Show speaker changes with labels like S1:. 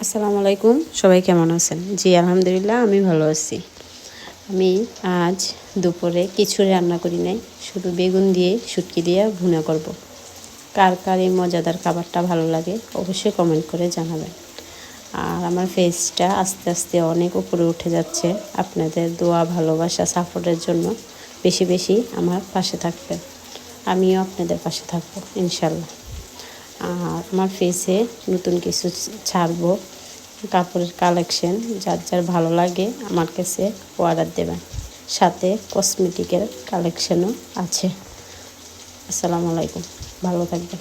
S1: আসসালামু আলাইকুম, সবাই কেমন আছেন? জি আলহামদুলিল্লাহ, আমি ভালো আছি। আমি আজ দুপুরে কিছু রান্না করি নাই, শুধু বেগুন দিয়ে শুটকি দিয়ে ভুনা করব। কার কার এই মজাদার খাবারটা ভালো লাগে অবশ্যই কমেন্ট করে জানাবেন। আর আমার ফেসটা আস্তে আস্তে অনেক উপরে উঠে যাচ্ছে। আপনাদের দোয়া, ভালোবাসা, সাপোর্টের জন্য বেশি বেশি আমার পাশে থাকবেন। আমিও আপনাদের পাশে থাকবো ইনশাল্লাহ। আর আমার ফেসে নতুন কিছু ছাড়বো, কাপড়ের কালেকশন, যার যার ভালো লাগে আমার কাছে অর্ডার দেবেন। সাথে কসমেটিকের কালেকশনও আছে। আসসালামু আলাইকুম, ভালো থাকবেন।